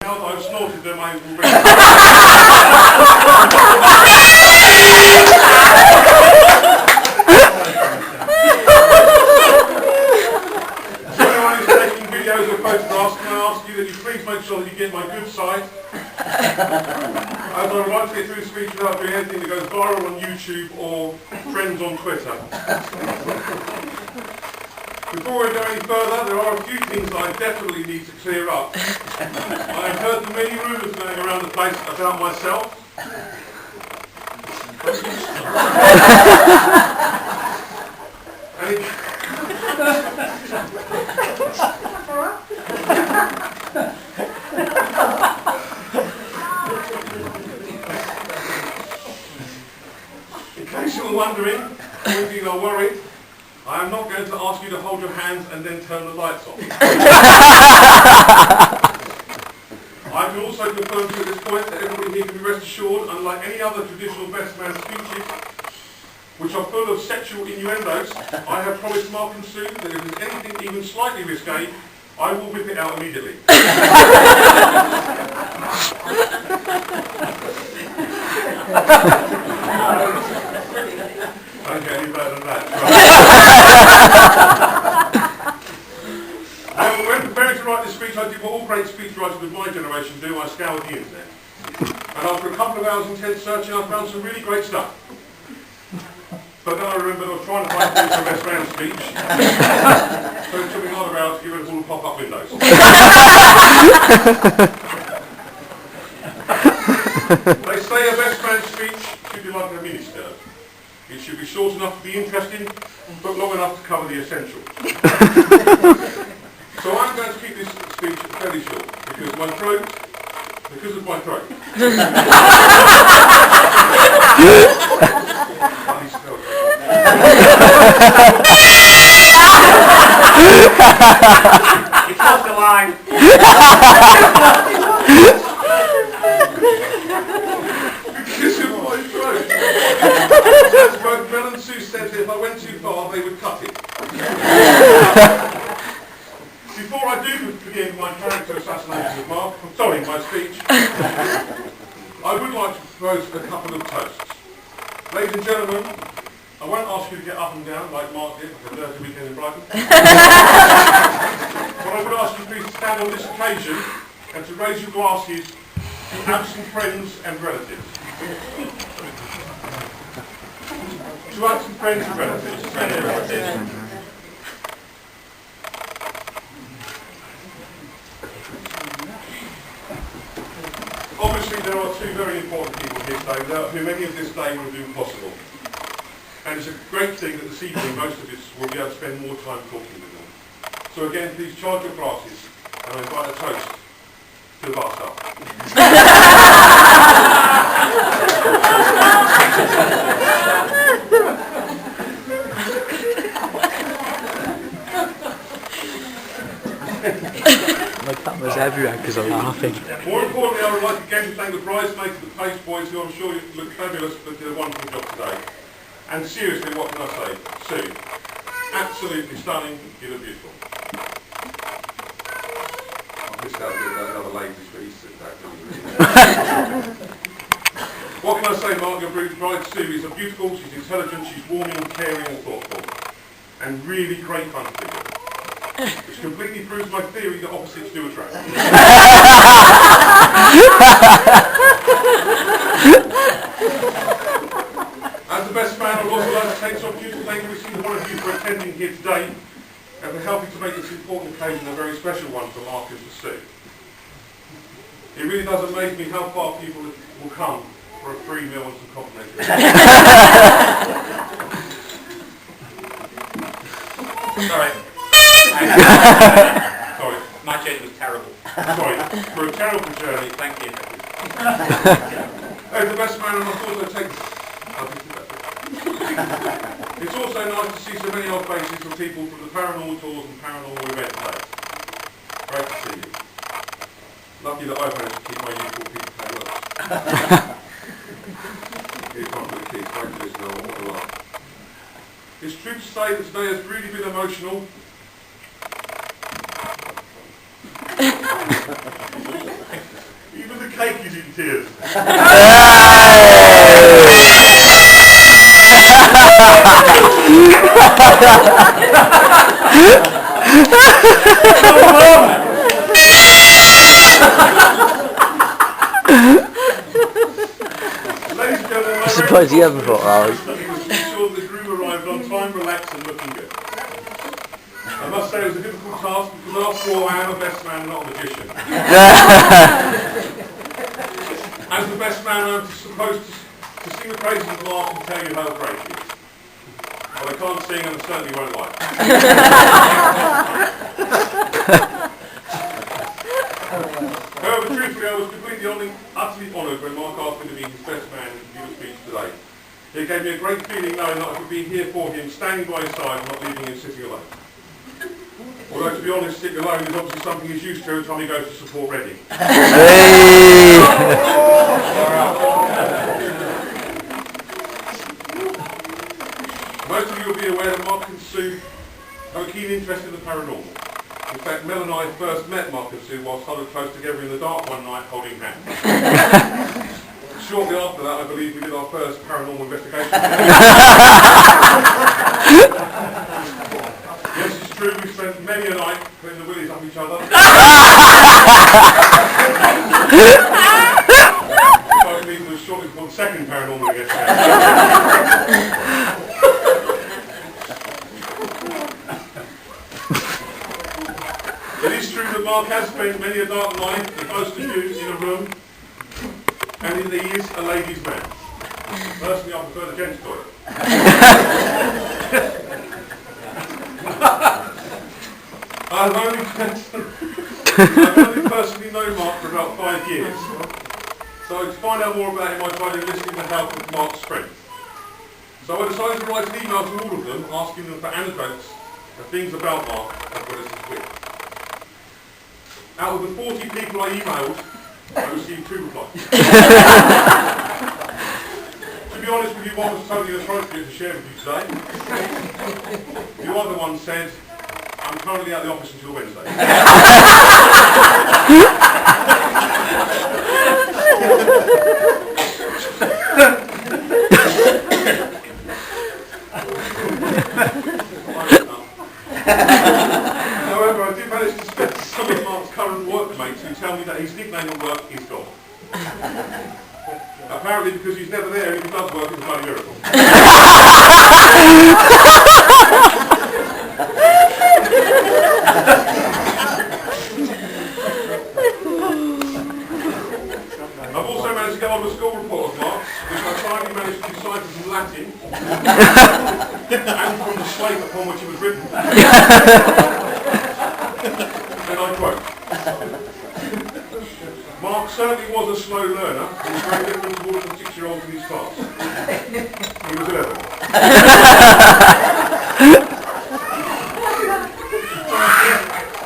Now that I've snorted them, I will bring So anyone who's taking videos or photographs, can I ask you that you please make sure that you get my good side. As I would like to get through the speech without doing anything that goes viral on YouTube or trends on Twitter. Before I go any further, there are a few things that I definitely need to clear up. I have heard the many rumours going around the place about myself. In case you're wondering, or if you are worried, I am not going to ask you to hold your hands and then turn the lights off. I can also confirm to you at this point that everybody here can be rest assured, unlike any other traditional best man speeches, which are full of sexual innuendos, I have promised Mark and Sue that if there's anything even slightly risque, I will whip it out immediately. Don't get any better than that. When preparing to write this speech, I did what all great speech writers of my generation do. I scoured the internet. And after a couple of hours intense searching, I found some really great stuff. But then I remembered I was trying to find a for a best man speech. So it took me another hour to get rid of all the pop-up windows. They say a best man speech should be like a miniskirt. It should be short enough to be interesting, but long enough to cover the essentials. So I'm going to keep this speech fairly short, because of my throat. You crossed the line. Because of my throat. As both Mel and Sue said, if I went too far, they would cut it. Before I do begin my character assassination of Mark, my speech, I would like to propose a couple of toasts. Ladies and gentlemen, I won't ask you to get up and down like Mark did for the Thursday weekend in Brighton. But I would ask you please to stand on this occasion and to raise your glasses to absent friends and relatives. To absent friends and relatives. Obviously there are two very important people here today without whom any of this day would have been possible. And it's a great thing that this evening most of us will be able to spend more time talking with them. So again, please charge your glasses and I invite a toast to the bar staff. My camera's everywhere because I'm laughing. More importantly, I would like again to thank the bridesmaids and the paste boys who I'm sure look fabulous but did a wonderful job today. And seriously, what can I say? Sue, absolutely stunning, you look beautiful. I missed out a bit about the other ladies, but he's sitting back. What can I say, Mark? Your bride Sue is beautiful, she's intelligent, she's warming, caring and thoughtful. And really great fun to be with. Which completely proves my theory that opposites do attract. As the best man, I would also like to take this opportunity to thank every single one of you for attending here today and for helping to make this important occasion a very special one for Mark and for Sue. It really does amaze me how far people will come for a free meal and some complimentary. Sorry. Sorry. My journey was terrible. Sorry. For a terrible journey. Thank you. As the best man, I must also take... It's also nice to see so many old faces of people from the paranormal tours and paranormal event days. Great to see you. Lucky that I've managed to keep my usual people tail. Here's one for the kids. Thank you, Isabel. What a laugh. It's true to say that today has really been emotional. cake is in tears. I suppose he hasn't thought that. He was sure the groom arrived on time, relaxed and looking good. I must say it was a difficult task because after all I am a best man, not a magician. As the best man I'm supposed to sing the praises of Mark and tell you how great he is. But I can't sing and I certainly won't lie. However, truthfully, I was completely utterly honoured when Mark asked me to be his best man in wedding+speech today. It gave me a great feeling knowing that I could be here for him, standing by his side and not leaving him sitting alone. Although, to be honest, sitting alone is obviously something he's used to every time he goes to support Reading. Most of you will be aware that Mark and Sue have a keen interest in the paranormal. In fact, Mel and I first met Mark and Sue whilst huddled close together in the dark one night holding hands. Shortly after that, I believe we did our first paranormal investigation. Yes, it's true, we spent many a night putting the willies up each other. So it means it was shortly called second paranormal investigation. It is true that Mark has spent many a dark night with most of you in a room, and he is a ladies' man. Personally, I prefer the gents' toilet. I've only personally known Mark for about 5 years, so to find out more about him I tried enlisting the help of Mark's friends. So I decided to write an email to all of them asking them for anecdotes and things about Mark as well as his wit. Out of the 40 people I emailed, I received 2 replies. To be honest with you, one was totally inappropriate to share with you today. The other one said, I'm currently at the office until Wednesday. However, I did manage to speak to some of Mark's current workmates who tell me that his nickname at work is God. Apparently because he's never there and if he does work, it's a bloody miracle. I've also managed to get on the school report of Mark's, which I finally managed to decipher from Latin and from the slate upon which it was written. And I quote, Mark certainly was a slow learner. He was very different to all of the 6-year-olds in his class. He was 11.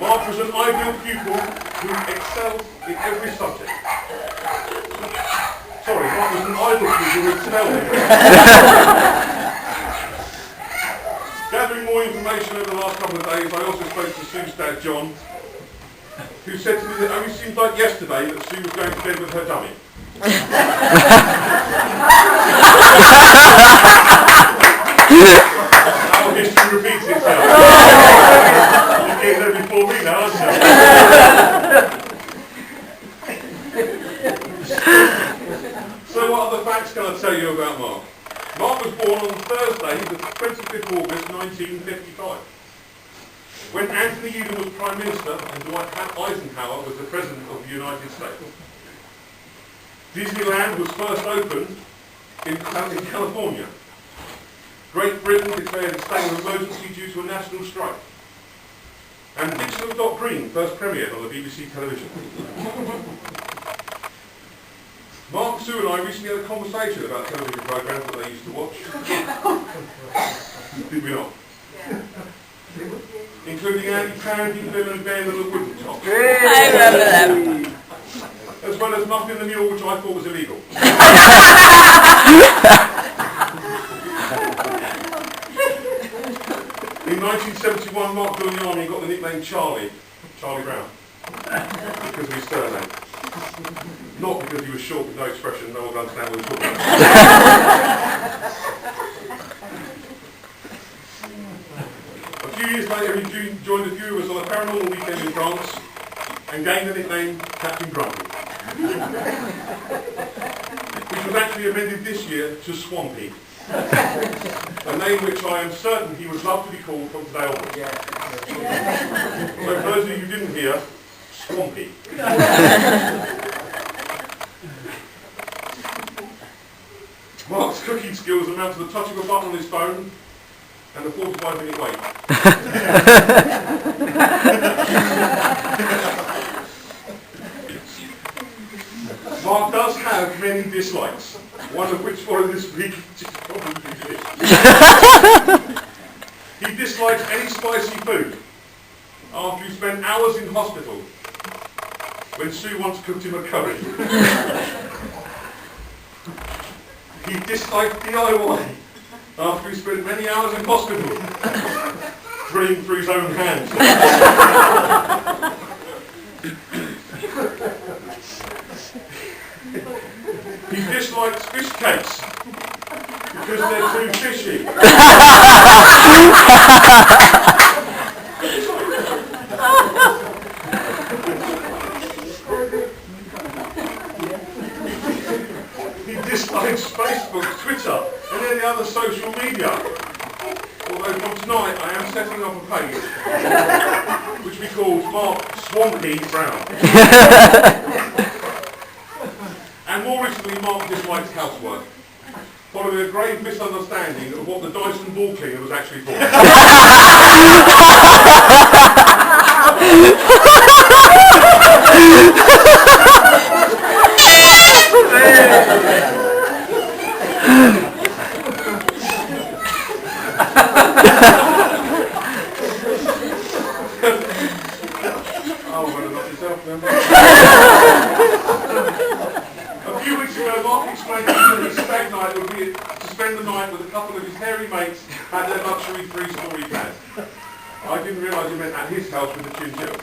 Mark was an ideal pupil who excelled in every subject. Sorry, Mark was an ideal pupil who excelled in every subject. Gathering more information over the last couple of days, I also spoke to Sue's dad, John, who said to me that it only seemed like yesterday that Sue was going to bed with her dummy. Our history repeats itself. You're getting there before me now, aren't you? So what other facts can I tell you about Mark? Mark was born on Thursday, the 25th of August 1955. When Anthony Eden was Prime Minister and Dwight Eisenhower was the President of the United States. Disneyland was first opened in California. Great Britain declared a state of emergency due to a national strike. And Dixon of Dock Green first premiered on the BBC television. Mark, Sue and I recently had a conversation about television programmes that they used to watch. Did we not? Yeah. Including Andy Pound, Bill and Ben and the Wooden Top. I remember them. As well as Muffin the Mule, which I thought was illegal. In 1971, Mark joined the army and got the nickname Charlie Brown, because of his surname. Not because he was short with no expression, no one would understand what he was talking about. A few years later, he joined a few of us on a paranormal weekend in France and gained the nickname Captain Grumpy, which was actually amended this year to Swampy, a name which I am certain he would love to be called from today onwards. So for those of you who didn't hear, Swampy. Mark's cooking skills amount to the touch of a button on his phone and a 45-minute wait. Mark does have many dislikes, one of which followed this week is probably this. He dislikes any spicy food after he spent hours in hospital when Sue once cooked him a curry. He disliked DIY after he spent many hours in hospital drilling through his own hands. He dislikes fish cakes because they're too fishy. He dislikes Facebook, Twitter, and any other social media. Although from tonight I am setting up a page which we call Mark Swampy Brown. And more recently, Mark dislikes housework, following a grave misunderstanding of what the Dyson ball cleaner was actually for. Oh, well, not yourself then. A few weeks ago, Mark explained to me that his stag night would be to spend the night with a couple of his hairy mates at their luxury 3-story flat. I didn't realise he meant at his house with the chinchilla.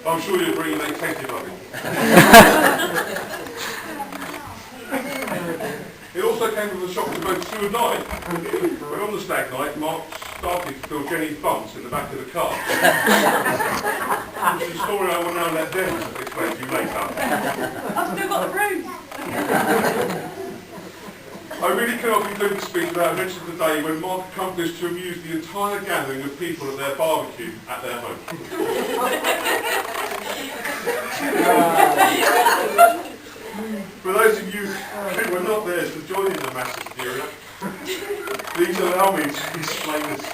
I'm sure you agree they tasted lovely. It also came as a shock to both Sue and I, when on the stag night, Mark started to feel Jenny's bumps in the back of the car. Which is a story I will now let them explain to you later. I've still got the broom. I really cannot conclude the speech without mentioning the day when Mark accomplished to amuse the entire gathering of people at their barbecue at their home. For those of you who were not there to join in the massive fury, please allow me to explain this.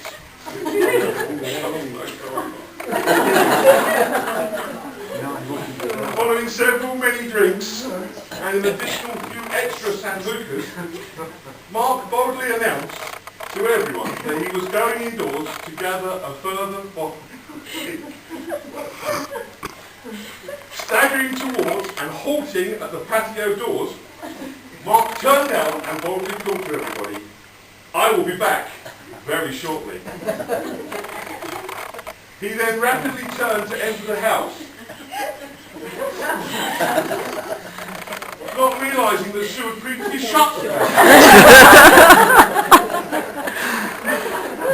Following several many drinks and an additional few extra sambucas, Mark boldly announced to everyone that he was going indoors to gather a further bottle. Staggering towards and halting at the patio doors, Mark turned down and boldly called to everybody, "I will be back very shortly." He then rapidly turned to enter the house, not realising that Sue had previously shut the door.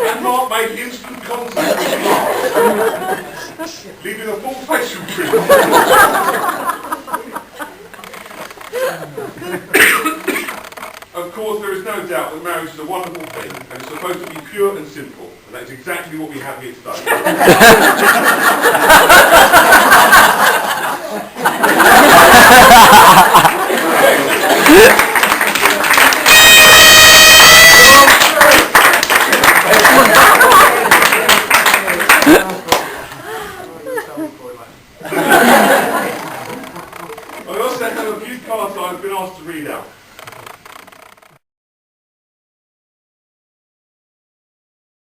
And Mark made instant contact with Mark, leaving a full facial print. Of course, there is no doubt that marriage is a wonderful thing and it's supposed to be pure and simple, and that is exactly what we have here today.